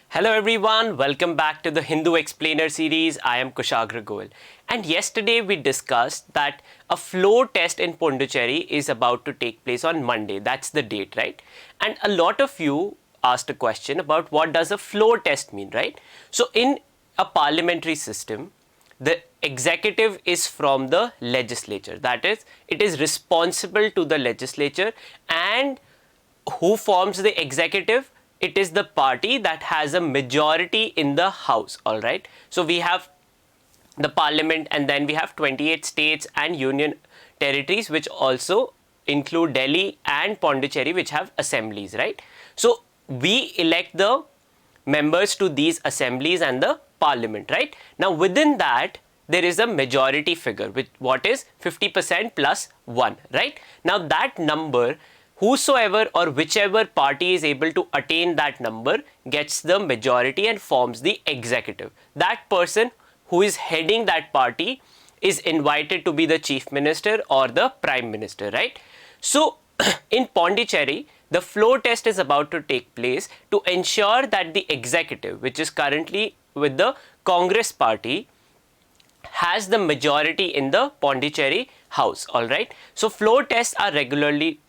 Hello everyone, welcome back to the Hindu Explainer series. I am Kushagra Goel. And yesterday we discussed that a floor test in Pondicherry is about to take place on Monday. That's the date, right? And a lot of you asked a question about what does a floor test mean, right? So in a parliamentary system, the executive is from the legislature. That is, it is responsible to the legislature. And who forms the executive? It is the party that has a majority in the house. All right, so we have the parliament, and then we have 28 states and union territories, which also include Delhi and Pondicherry, which have assemblies, right? So we elect the members to these assemblies and the parliament, right? Now within that there is a majority figure, which what is 50% plus 1, right? Now that number, whosoever or whichever party is able to attain that number gets the majority and forms the executive. That person who is heading that party is invited to be the chief minister or the prime minister, right? So in Pondicherry, the floor test is about to take place to ensure that the executive, which is currently with the Congress party, has the majority in the Pondicherry house. All right, so floor tests are regularly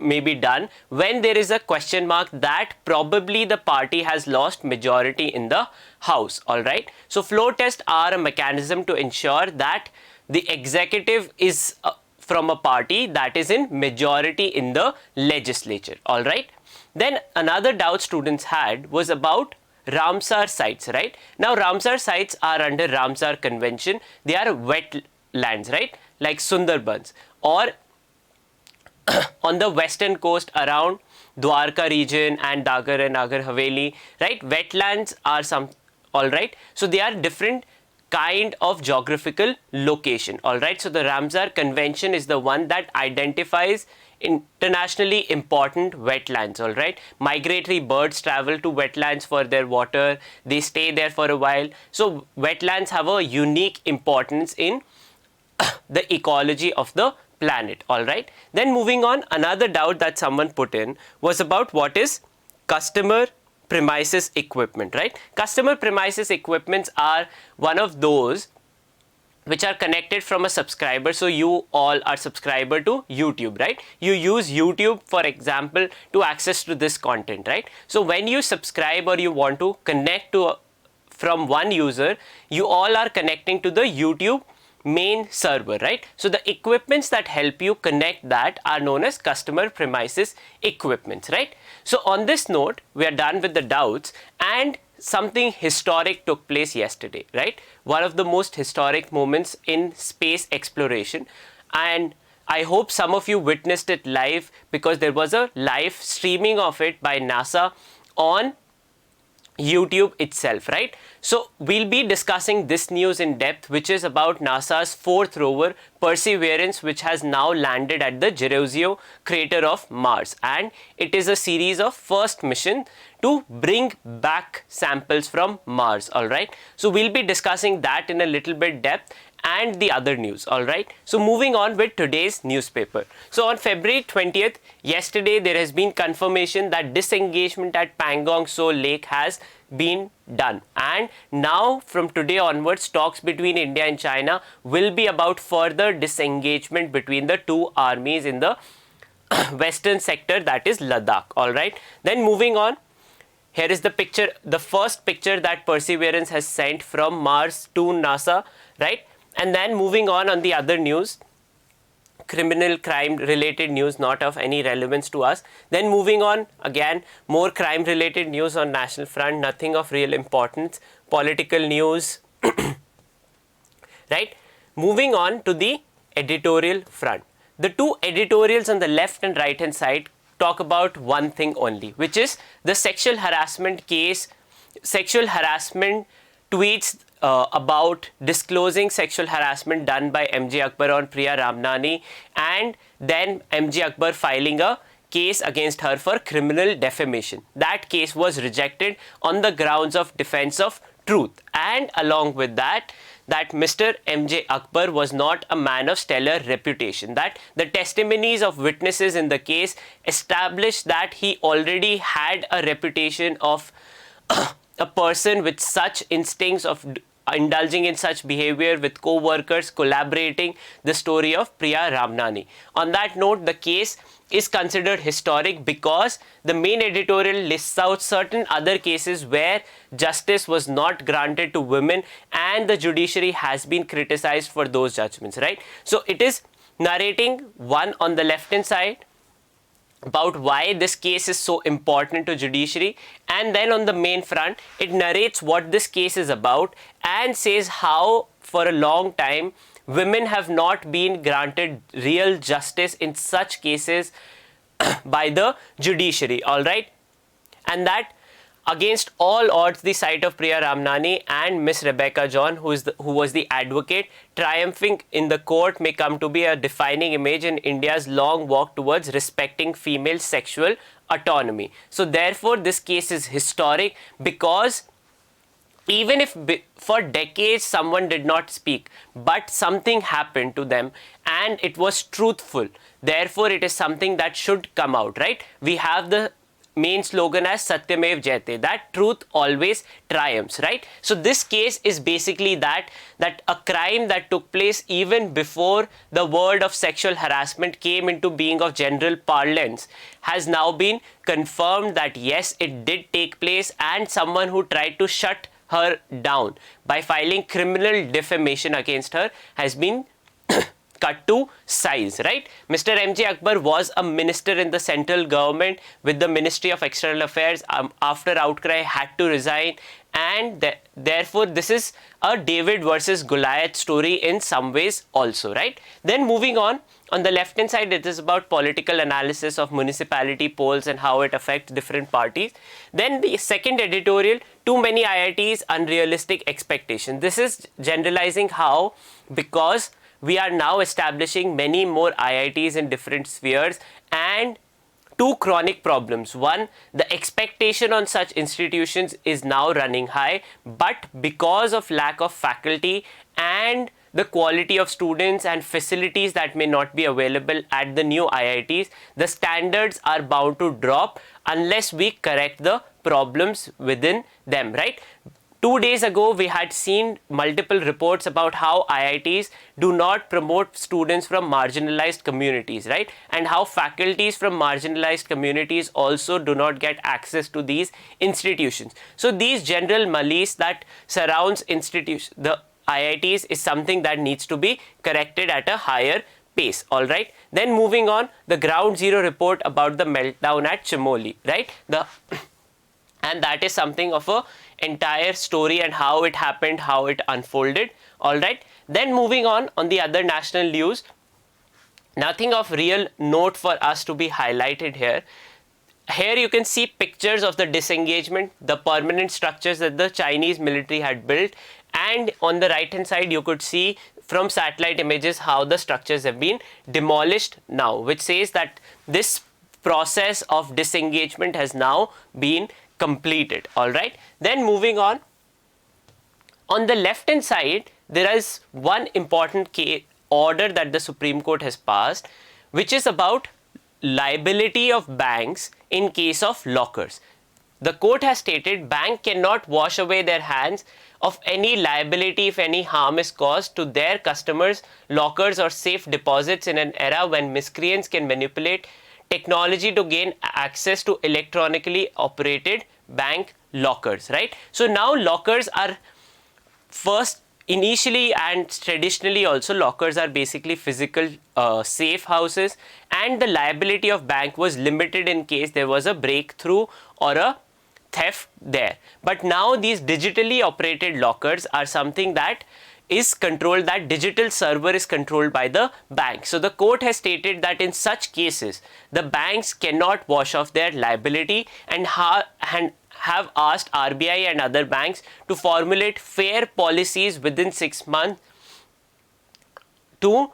may be done when there is a question mark that probably the party has lost majority in the house. All right, so floor tests are a mechanism to ensure that the executive is from a party that is in majority in the legislature. All right, then another doubt students had was about Ramsar sites, right? Now Ramsar sites are under Ramsar Convention. They are wetlands, right? Like Sundarbans, or on the western coast around Dwarka region and Dagar and Nagar Haveli, right? Wetlands are some, all right. So they are different kind of geographical location. All right, so the Ramsar Convention is the one that identifies internationally important wetlands. All right, migratory birds travel to wetlands for their water, they stay there for a while. So wetlands have a unique importance in the ecology of the planet. All right, then moving on, another doubt that someone put in was about what is customer premises equipment, right? Customer premises equipments are one of those which are connected from a subscriber. So you all are subscriber to YouTube, right? You use YouTube, for example, to access to this content, right? So when you subscribe or you want to connect to from one user, you all are connecting to the YouTube main server, right? So the equipments that help you connect that are known as customer premises equipments, right? So on this note, we are done with the doubts, and something historic took place yesterday, right? One of the most historic moments in space exploration, and I hope some of you witnessed it live because there was a live streaming of it by NASA on YouTube itself, right? So we'll be discussing this news in depth, which is about NASA's fourth rover Perseverance, which has now landed at the Gerizio crater of Mars, and it is a series of first mission to bring back samples from Mars. All right, so we'll be discussing that in a little bit depth and the other news. All right, so moving on with today's newspaper. So on February 20th, yesterday, there has been confirmation that disengagement at Pangong Tso Lake has been done, and now from today onwards, talks between India and China will be about further disengagement between the two armies in the western sector, that is Ladakh. All right, then moving on, here is the picture, the first picture that Perseverance has sent from Mars to NASA, right? And then moving on the other news, criminal crime related news, not of any relevance to us. Then moving on, again more crime related news on national front, nothing of real importance, political news, right? Moving on to the editorial front, the two editorials on the left and right hand side talk about one thing only, which is the sexual harassment case, sexual harassment tweets about disclosing sexual harassment done by MJ Akbar on Priya Ramnani, and then MJ Akbar filing a case against her for criminal defamation. That case was rejected on the grounds of defense of truth, and along with that, that Mr. MJ Akbar was not a man of stellar reputation, that the testimonies of witnesses in the case established that he already had a reputation of a person with such instincts of indulging in such behavior with co-workers collaborating, the story of Priya Ramnani. On that note, the case is considered historic because the main editorial lists out certain other cases where justice was not granted to women and the judiciary has been criticized for those judgments, right? So it is narrating one on the left hand side about why this case is so important to judiciary, and then on the main front it narrates what this case is about and says how for a long time women have not been granted real justice in such cases by the judiciary, all right? And that against all odds, the side of Priya Ramnani and Miss Rebecca John, who was the advocate, triumphing in the court may come to be a defining image in India's long walk towards respecting female sexual autonomy. So therefore, this case is historic because even if for decades someone did not speak, but something happened to them and it was truthful, therefore it is something that should come out, right? We have the main slogan as Satyamev Jayate, that truth always triumphs, right? So this case is basically that a crime that took place even before the word of sexual harassment came into being of general parlance has now been confirmed that yes, it did take place, and someone who tried to shut her down by filing criminal defamation against her has been cut to size, right? Mr. M.J. Akbar was a minister in the central government with the Ministry of External Affairs. After outcry, had to resign, and therefore this is a David versus Goliath story in some ways also, right? Then moving on the left hand side, it is about political analysis of municipality polls and how it affects different parties. Then the second editorial, too many IITs, unrealistic expectations. This is generalizing how, because we are now establishing many more IITs in different spheres, and two chronic problems. One, the expectation on such institutions is now running high, but because of lack of faculty and the quality of students and facilities that may not be available at the new IITs, the standards are bound to drop unless we correct the problems within them, right? 2 days ago, we had seen multiple reports about how IITs do not promote students from marginalized communities, right? And how faculties from marginalized communities also do not get access to these institutions. So these general malaise that surrounds the IITs is something that needs to be corrected at a higher pace, all right? Then moving on, the ground zero report about the meltdown at Chamoli, right? And that is something of a entire story and how it happened, how it unfolded, all right? Then moving on the other national news, nothing of real note for us to be highlighted here. Here you can see pictures of the disengagement, the permanent structures that the Chinese military had built, and on the right hand side you could see from satellite images how the structures have been demolished now, which says that this process of disengagement has now been completed, all right? Then moving on the left hand side, there is one important order that the Supreme Court has passed, which is about liability of banks in case of lockers. The court has stated bank cannot wash away their hands of any liability if any harm is caused to their customers' lockers or safe deposits in an era when miscreants can manipulate technology to gain access to electronically operated bank lockers, right? So now lockers are first, initially and traditionally also, lockers are basically physical safe houses, and the liability of bank was limited in case there was a breakthrough or a theft there. But now these digitally operated lockers are something that is controlled, that digital server is controlled by the bank. So the court has stated that in such cases, the banks cannot wash off their liability and have asked RBI and other banks to formulate fair policies within 6 months to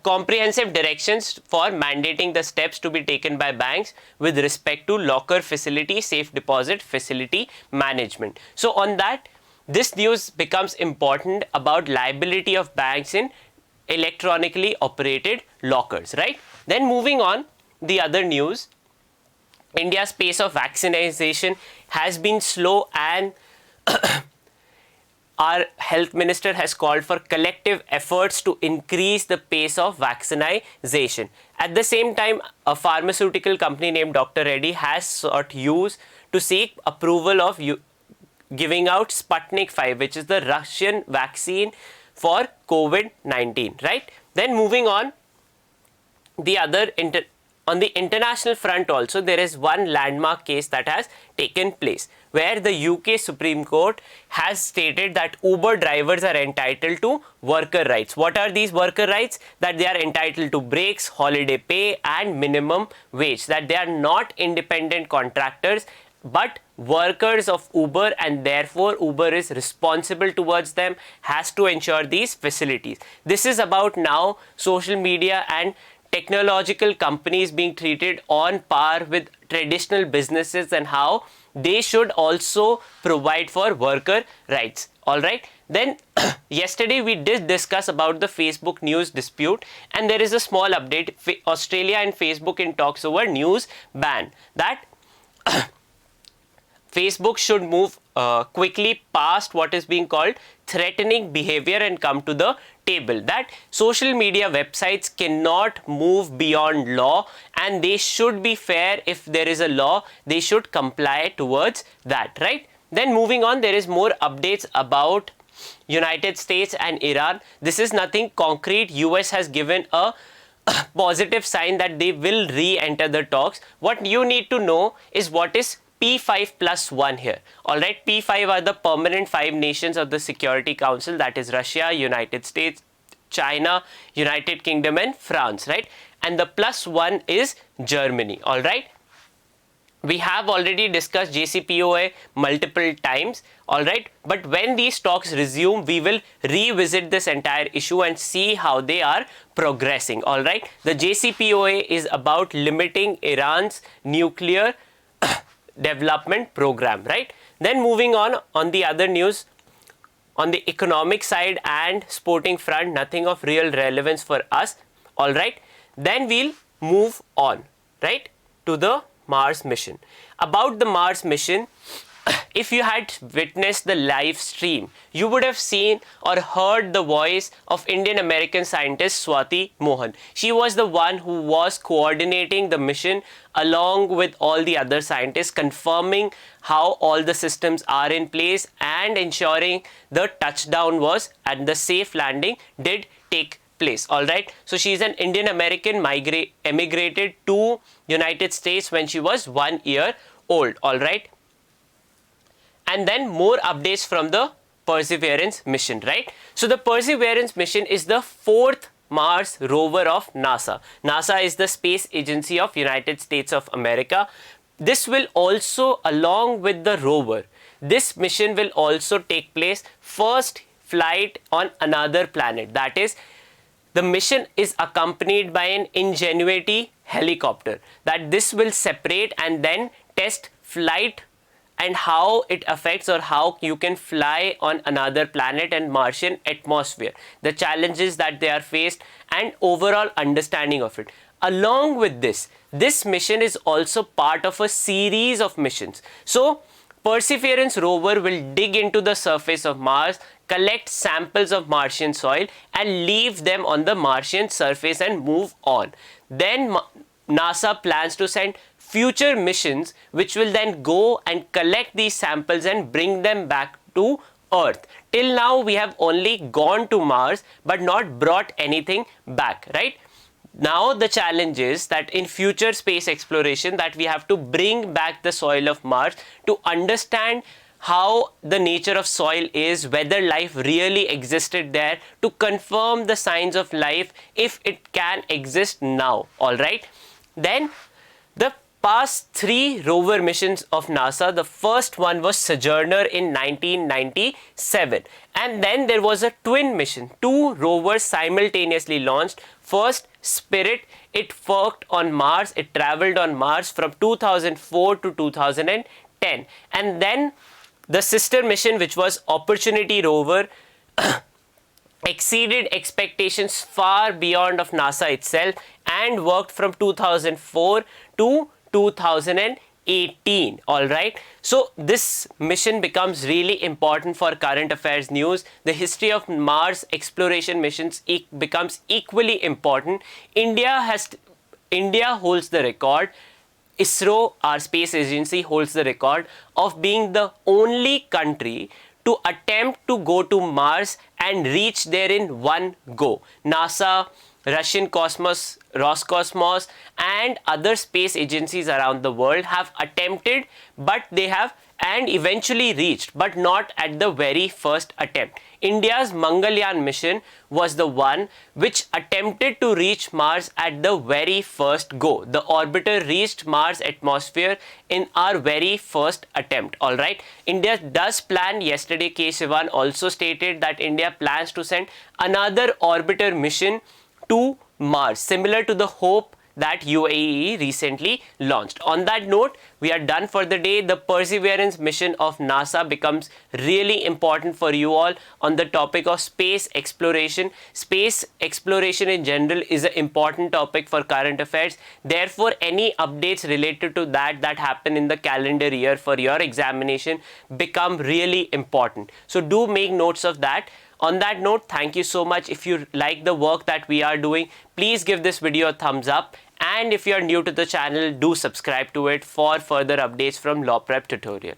comprehensive directions for mandating the steps to be taken by banks with respect to locker facility, safe deposit facility management. So on that, this news becomes important about liability of banks in electronically operated lockers, right? Then moving on, the other news, India's pace of vaccination has been slow, and our health minister has called for collective efforts to increase the pace of vaccination. At the same time, a pharmaceutical company named Dr. Reddy has sought use to seek approval of giving out Sputnik 5, which is the Russian vaccine for COVID-19, right? Then moving on, on the international front also, there is one landmark case that has taken place where the UK Supreme Court has stated that Uber drivers are entitled to worker rights. What are these worker rights? That they are entitled to breaks, holiday pay and minimum wage, that they are not independent contractors but workers of Uber, and therefore Uber is responsible towards them, has to ensure these facilities. This is about now social media and technological companies being treated on par with traditional businesses and how they should also provide for worker rights. All right. Then yesterday we did discuss about the Facebook news dispute, and there is a small update. Australia and Facebook in talks over news ban, that Facebook should move quickly past what is being called threatening behavior and come to the table, that social media websites cannot move beyond law and they should be fair. If there is a law, they should comply towards that, right? Then moving on, there is more updates about United States and Iran. This is nothing concrete. US has given a positive sign that they will re-enter the talks. What you need to know is what is P5+1 here. Alright, P5 are the permanent 5 nations of the Security Council, that is Russia, United States, China, United Kingdom and France, right? And the +1 is Germany, alright? We have already discussed JCPOA multiple times, alright? But when these talks resume, we will revisit this entire issue and see how they are progressing, alright? The JCPOA is about limiting Iran's nuclear development program, right? Then moving on the other news, on the economic side and sporting front, nothing of real relevance for us, all right? Then we'll move on, right, to the Mars mission. About the Mars mission, if you had witnessed the live stream, you would have seen or heard the voice of Indian American scientist Swati Mohan. She was the one who was coordinating the mission along with all the other scientists, confirming how all the systems are in place and ensuring the touchdown was and the safe landing did take place. All right, so she's an Indian American, emigrated to United States when she was 1 year old. All right. And then more updates from the Perseverance mission, right? So the Perseverance mission is the 4th Mars rover of NASA. NASA is the space agency of United States of America. This will also, along with the rover, this mission will also take place first flight on another planet. That is, the mission is accompanied by an Ingenuity helicopter, that this will separate and then test flight and how it affects or how you can fly on another planet and Martian atmosphere, the challenges that they are faced and overall understanding of it. Along with this mission is also part of a series of missions. So Perseverance rover will dig into the surface of Mars, collect samples of Martian soil and leave them on the Martian surface and move on. Then NASA plans to send future missions which will then go and collect these samples and bring them back to Earth. Till now we have only gone to Mars but not brought anything back, right? Now the challenge is that in future space exploration that we have to bring back the soil of Mars to understand how the nature of soil is, whether life really existed there, to confirm the signs of life if it can exist now. All right. Then the past 3 rover missions of NASA, the first one was Sojourner in 1997, and then there was a twin mission, 2 rovers simultaneously launched. First, Spirit, it worked on Mars, it traveled on Mars from 2004 to 2010, and then the sister mission, which was Opportunity rover, exceeded expectations far beyond of NASA itself and worked from 2004 to 2018. All right, so this mission becomes really important for current affairs news. The history of Mars exploration missions becomes equally important. India holds the record. ISRO, our space agency, holds the record of being the only country to attempt to go to Mars and reach there in one go. NASA, Russian Cosmos, Roscosmos, and other space agencies around the world have attempted, but they have and eventually reached, but not at the very first attempt. India's Mangalyaan mission was the one which attempted to reach Mars at the very first go. The orbiter reached Mars atmosphere in our very first attempt. Alright, India does plan, yesterday K. Sivan also stated that India plans to send another orbiter mission to Mars, similar to the Hope that UAE recently launched. On that note, we are done for the day. The Perseverance mission of NASA becomes really important for you all on the topic of space exploration. Space exploration in general is an important topic for current affairs. Therefore, any updates related to that happen in the calendar year for your examination become really important. So do make notes of that. On that note, thank you so much. If you like the work that we are doing, please give this video a thumbs up. And if you are new to the channel, do subscribe to it for further updates from Law Prep Tutorial.